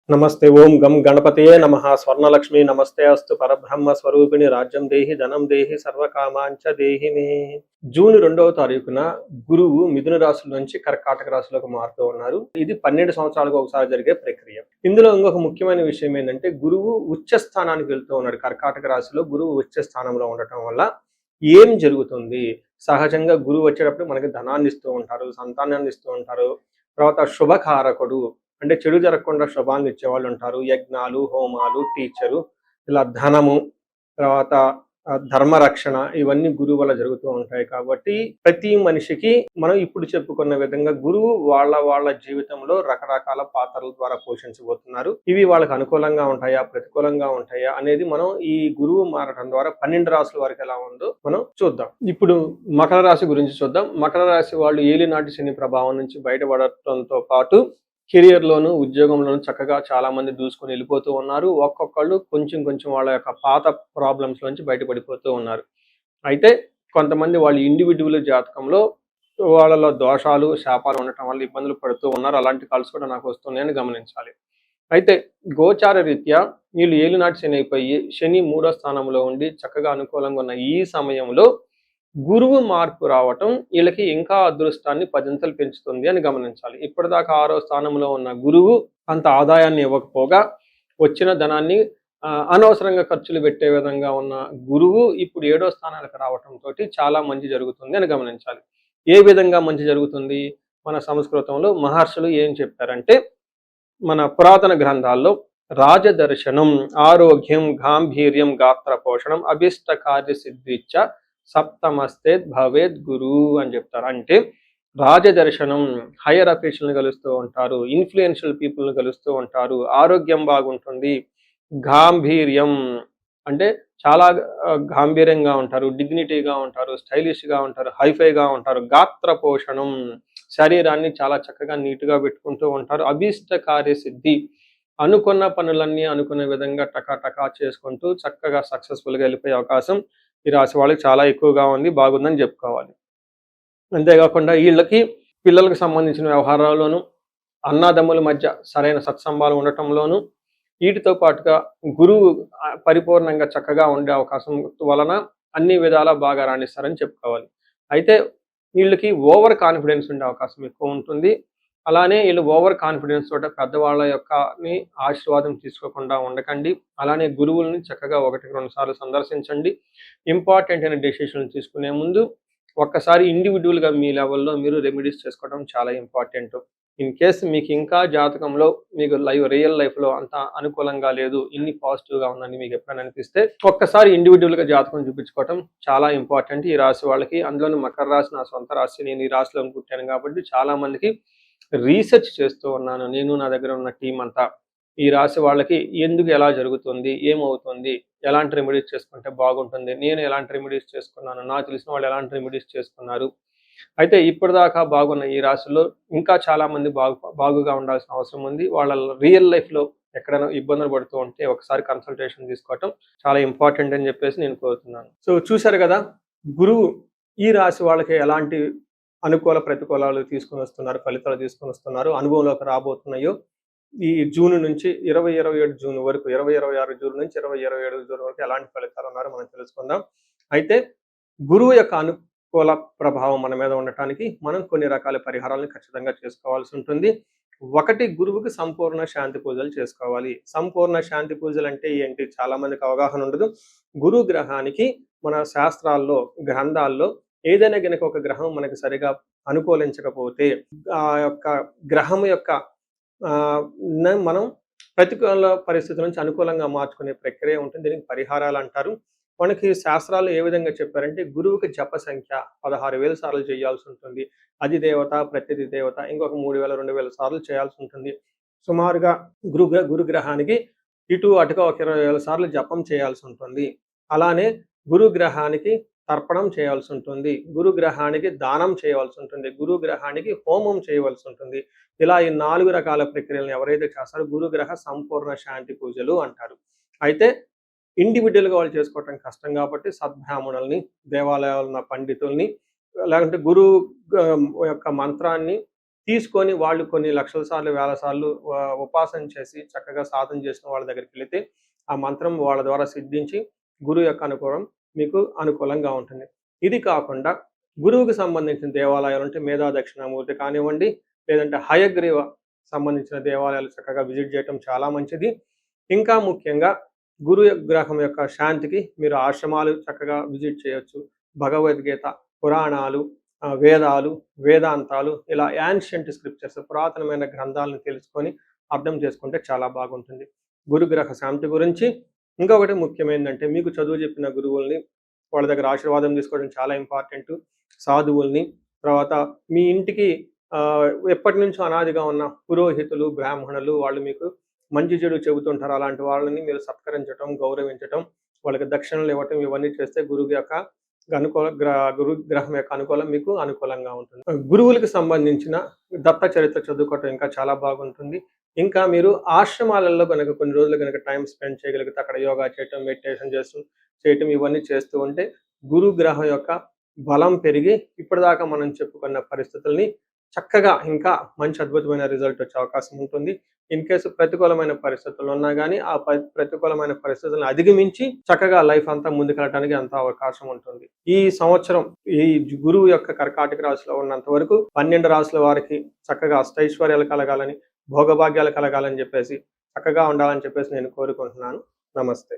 नमस्ते ओं गम गणपतये नमः स्वर्णलक्ष्मी नमस्ते अस्तु परब्रह्म स्वरूपिणी राज्यं देहि धनं देहि सर्वकामांच देहि मे। జూన్ 2వ తారీఖున గురువు మిథున రాశి నుంచి కర్కాటక రాశిలోకి మారుతూ ఉన్నారు. ఇది 12 సంవత్సరాలకు ఒకసారి జరిగే ప్రక్రియ. ఇందులో ఇంకొక ముఖ్యమైన విషయం ఏంటంటే గురువు ఉచ్చ స్థానానికి వెళ్తూ ఉన్నాడు. కర్కాటక రాశిలో గురువు ఉచ్చ స్థానంలో ఉండటం వల్ల ఏం జరుగుతుంది? సహజంగా గురువు వచ్చేటప్పుడు మనకి ధనాన్ని ఇస్తూ ఉంటారు, సంతానాన్ని ఇస్తూ ఉంటారు. తర్వాత శుభకారకుడు అంటే చెడు జరగకుండా శుభాన్ని ఇచ్చేవాళ్ళు ఉంటారు. యజ్ఞాలు, హోమాలు, టీచరు, ఇలా ధనము, తర్వాత ధర్మరక్షణ, ఇవన్నీ గురువు వల్ల జరుగుతూ ఉంటాయి. కాబట్టి ప్రతి మనిషికి మనం ఇప్పుడు చెప్పుకున్న విధంగా గురువు వాళ్ళ జీవితంలో రకరకాల పాత్రల ద్వారా పోషించబోతున్నారు. ఇవి వాళ్ళకి అనుకూలంగా ఉంటాయా, ప్రతికూలంగా ఉంటాయా అనేది మనం ఈ గురువు మారడం ద్వారా 12 రాశుల వరకు ఎలా ఉందో మనం చూద్దాం. ఇప్పుడు మకర రాశి గురించి చూద్దాం. మకర రాశి వాళ్ళు ఏలినాటి శని ప్రభావం నుంచి బయటపడటంతో పాటు కెరియర్ లోను, ఉద్యోగంలోను చక్కగా చాలా మంది దూసుకొని వెళ్ళిపోతూ ఉన్నారు. ఒక్కొక్కళ్ళు కొంచెం వాళ్ళ యొక్క పాత ప్రాబ్లమ్స్ నుంచి బయటపడిపోతూ ఉన్నారు. అయితే కొంతమంది వాళ్ళ ఇండివిజువల్ జాతకంలో వాళ్ళలో దోషాలు, శాపాలు ఉండటం వల్ల ఇబ్బందులు పడుతూ ఉన్నారు. అలాంటి కాల్స్ కూడా నాకు వస్తున్నాయని గమనించాలి. అయితే గోచార రీత్యా వీళ్ళు ఏలినాటి శని అయిపోయి శని 3వ స్థానంలో ఉండి చక్కగా అనుకూలంగా ఉన్న ఈ సమయంలో గురువు మార్పు రావటం వీళ్ళకి ఇంకా అదృష్టాన్ని 10 పెంచుతుంది అని గమనించాలి. ఇప్పటిదాకా 6వ స్థానంలో ఉన్న గురువు అంత ఆదాయాన్ని ఇవ్వకపోగా వచ్చిన ధనాన్ని అనవసరంగా ఖర్చులు పెట్టే విధంగా ఉన్న గురువు ఇప్పుడు 7వ స్థానానికి రావటంతో చాలా మంచి జరుగుతుంది అని గమనించాలి. ఏ విధంగా మంచి జరుగుతుంది? మన సంస్కృతంలో మహర్షులు ఏం చెప్పారంటే, మన పురాతన గ్రంథాల్లో రాజదర్శనం, ఆరోగ్యం, గాంభీర్యం, గాత్ర పోషణం, అభిష్ట కార్య సిద్ధిచ్చ సప్తమస్తే భవేద్ గురు అని చెప్తారు. అంటే రాజదర్శనం, హైయర్ అఫీషియల్ని కలుస్తూ ఉంటారు, ఇన్ఫ్లుయెన్షియల్ పీపుల్ని కలుస్తూ ఉంటారు, ఆరోగ్యం బాగుంటుంది, గాంభీర్యం అంటే చాలా గాంభీర్యంగా ఉంటారు, డిగ్నిటీగా ఉంటారు, స్టైలిష్గా ఉంటారు, హైఫైగా ఉంటారు, గాత్ర పోషణం శరీరాన్ని చాలా చక్కగా నీట్గా పెట్టుకుంటూ ఉంటారు, అభీష్ట కార్యసిద్ధి అనుకున్న పనులన్నీ అనుకున్న విధంగా టకా చేసుకుంటూ చక్కగా సక్సెస్ఫుల్గా వెళ్ళిపోయే అవకాశం ఈ రాశి వాళ్ళకి చాలా ఎక్కువగా ఉంది, బాగుందని చెప్పుకోవాలి. అంతేకాకుండా వీళ్ళకి పిల్లలకు సంబంధించిన వ్యవహారాల్లోనూ, అన్నదమ్ముల మధ్య సరైన సత్సంబాలు ఉండటంలోనూ, వీటితో పాటుగా గురువు పరిపూర్ణంగా చక్కగా ఉండే అవకాశం వలన అన్ని విధాలా బాగా రాణిస్తారని చెప్పుకోవాలి. అయితే వీళ్ళకి ఓవర్ కాన్ఫిడెన్స్ ఉండే అవకాశం ఎక్కువ ఉంటుంది. అలానే వీళ్ళు ఓవర్ కాన్ఫిడెన్స్ తోట పెద్దవాళ్ళ యొక్కని ఆశీర్వాదం తీసుకోకుండా ఉండకండి. అలానే గురువుల్ని చక్కగా 1-2 సార్లు సందర్శించండి. ఇంపార్టెంట్ అయిన డెసిషన్ తీసుకునే ముందు ఒక్కసారి ఇండివిజువల్గా మీ లెవెల్లో మీరు రెమెడీస్ చేసుకోవడం చాలా ఇంపార్టెంట్. ఇన్ కేస్ మీకు ఇంకా జాతకంలో మీకు రియల్ లైఫ్లో అంత అనుకూలంగా లేదు, ఇన్ని పాజిటివ్గా ఉందని మీకు ఎప్పుడైనా అనిపిస్తే ఒక్కసారి ఇండివిజువల్గా జాతకం చూపించుకోవడం చాలా ఇంపార్టెంట్ ఈ రాశి వాళ్ళకి. అందులోని మకర రాశి నా సొంత రాశి, నేను ఈ రాశిలో పుట్టాను కాబట్టి చాలా మందికి రీసెర్చ్ చేస్తూ ఉన్నాను. నేను, నా దగ్గర ఉన్న టీం అంతా ఈ రాశి వాళ్ళకి ఎందుకు ఎలా జరుగుతుంది, ఏమవుతుంది, ఎలాంటి రెమెడీస్ చేసుకుంటే బాగుంటుంది, నేను ఎలాంటి రెమెడీస్ చేసుకున్నాను, నాకు తెలిసిన వాళ్ళు ఎలాంటి రెమెడీస్ చేసుకున్నారు. అయితే ఇప్పటిదాకా బాగున్న ఈ రాశిలో ఇంకా చాలా మంది బాగుగా ఉండాల్సిన అవసరం ఉంది. వాళ్ళ రియల్ లైఫ్లో ఎక్కడైనా ఇబ్బందులు పడుతూ ఉంటే ఒకసారి కన్సల్టేషన్ తీసుకోవటం చాలా ఇంపార్టెంట్ అని చెప్పేసి నేను కోరుతున్నాను. సో చూశారు కదా, గురువు ఈ రాశి వాళ్ళకి ఎలాంటి అనుకూల ప్రతికూలాలు తీసుకొని వస్తున్నారు, ఫలితాలు తీసుకొని వస్తున్నారు, అనుభవంలోకి రాబోతున్నాయో ఈ జూన్ నుంచి 2027 జూన్ వరకు, 2026 జూన్ నుంచి 2027 జూన్ వరకు ఎలాంటి ఫలితాలు ఉన్నారో మనం తెలుసుకుందాం. అయితే గురువు యొక్క అనుకూల ప్రభావం మన మీద ఉండటానికి మనం కొన్ని రకాల పరిహారాలను ఖచ్చితంగా చేసుకోవాల్సి ఉంటుంది. ఒకటి, గురువుకి సంపూర్ణ శాంతి పూజలు చేసుకోవాలి. సంపూర్ణ శాంతి పూజలు అంటే ఏంటి? చాలా మందికి అవగాహన ఉండదు. గురు గ్రహానికి మన శాస్త్రాల్లో, గ్రంథాల్లో ఏదైనా గనక ఒక గ్రహం మనకి సరిగా అనుకూలించకపోతే ఆ యొక్క గ్రహం యొక్క మనం ప్రతికూల పరిస్థితుల నుంచి అనుకూలంగా మార్చుకునే ప్రక్రియ ఉంటుంది. దీనికి పరిహారాలు అంటారు. మనకి శాస్త్రాలు ఏ విధంగా చెప్పారంటే, గురువుకి జప సంఖ్య 16,000 సార్లు చేయాల్సి ఉంటుంది. అధిదేవత, ప్రత్యధి దేవత ఇంకొక 3,000, 2,000 సార్లు చేయాల్సి ఉంటుంది. సుమారుగా గురుగ్రహానికి ఇటు అటుగా ఒక 20,000 సార్లు జపం చేయాల్సి ఉంటుంది. అలానే గురుగ్రహానికి తర్పణం చేయాల్సి ఉంటుంది, గురుగ్రహానికి దానం చేయవలసి ఉంటుంది, గురుగ్రహానికి హోమం చేయవలసి ఉంటుంది. ఇలా ఈ 4 రకాల ప్రక్రియలను ఎవరైతే చేస్తారో గురుగ్రహ సంపూర్ణ శాంతి పూజలు అంటారు. అయితే ఇండివిజువల్గా వాళ్ళు చేసుకోవటం కష్టం కాబట్టి సద్బ్రాహ్మణుల్ని, దేవాలయాల్లో ఉన్న పండితుల్ని, లేకుంటే గురువు యొక్క మంత్రాన్ని తీసుకొని వాళ్ళు కొన్ని లక్షల సార్లు, వేల సార్లు ఉపాసన చేసి చక్కగా సాధన చేసిన వాళ్ళ దగ్గరికి వెళితే ఆ మంత్రం వాళ్ళ ద్వారా సిద్ధించి గురువు యొక్క అనుకూలం మీకు అనుకూలంగా ఉంటుంది. ఇది కాకుండా గురువుకి సంబంధించిన దేవాలయాలు అంటే మేధా దక్షిణామూర్తి కానివ్వండి, లేదంటే హయగ్రీవ సంబంధించిన దేవాలయాలు చక్కగా విజిట్ చేయటం చాలా మంచిది. ఇంకా ముఖ్యంగా గురు గ్రహం యొక్క శాంతికి మీరు ఆశ్రమాలు చక్కగా విజిట్ చేయొచ్చు. భగవద్గీత, పురాణాలు, వేదాలు, వేదాంతాలు ఇలా యాన్షియంట్ స్క్రిప్చర్స్ పురాతనమైన గ్రంథాలను తెలుసుకొని అర్థం చేసుకుంటే చాలా బాగుంటుంది. గురుగ్రహ శాంతి గురించి ఇంకొకటి ముఖ్యమైనదంటే మీకు చదువు చెప్పిన గురువుల్ని వాళ్ళ దగ్గర ఆశీర్వాదం తీసుకోవడం చాలా ఇంపార్టెంట్. సాధువుల్ని, తర్వాత మీ ఇంటికి ఎప్పటి నుంచో అనాదిగా ఉన్న పురోహితులు, బ్రాహ్మణులు వాళ్ళు మీకు మంచి చెడు చెబుతుంటారు. అలాంటి వాళ్ళని మీరు సత్కరించటం, గౌరవించటం, వాళ్ళకి దక్షిణలు ఇవ్వటం ఇవన్నీ చేస్తే గురువు యొక్క గురు గ్రహం యొక్క అనుకూలం మీకు అనుకూలంగా ఉంటుంది. గురువులకు సంబంధించిన దత్త చరిత్ర చదువుకోవటం ఇంకా చాలా బాగుంటుంది. ఇంకా మీరు ఆశ్రమాలలో కనుక కొన్ని రోజులు కనుక టైం స్పెండ్ చేయగలిగితే అక్కడ యోగా చేయటం, మెడిటేషన్ చేయటం ఇవన్నీ చేస్తూ ఉంటే గురు గ్రహం యొక్క బలం పెరిగి ఇప్పటిదాకా మనం చెప్పుకున్న పరిస్థితుల్ని చక్కగా ఇంకా మంచి అద్భుతమైన రిజల్ట్ వచ్చే అవకాశం ఉంటుంది. ఇన్ కేసు ప్రతికూలమైన పరిస్థితులు ఉన్నా కానీ ఆ ప్రతికూలమైన పరిస్థితులను అధిగమించి చక్కగా లైఫ్ అంతా ముందుకెళ్ళడానికి అంత అవకాశం ఉంటుంది. ఈ సంవత్సరం ఈ గురువు యొక్క కర్కాటక రాశిలో ఉన్నంత వరకు 12 రాశుల వారికి చక్కగా అష్టైశ్వర్యాలు కలగాలని, భోగభాగ్యాలు కలగాలని చెప్పేసి చక్కగా ఉండాలని చెప్పేసి నేను కోరుకుంటున్నాను. నమస్తే.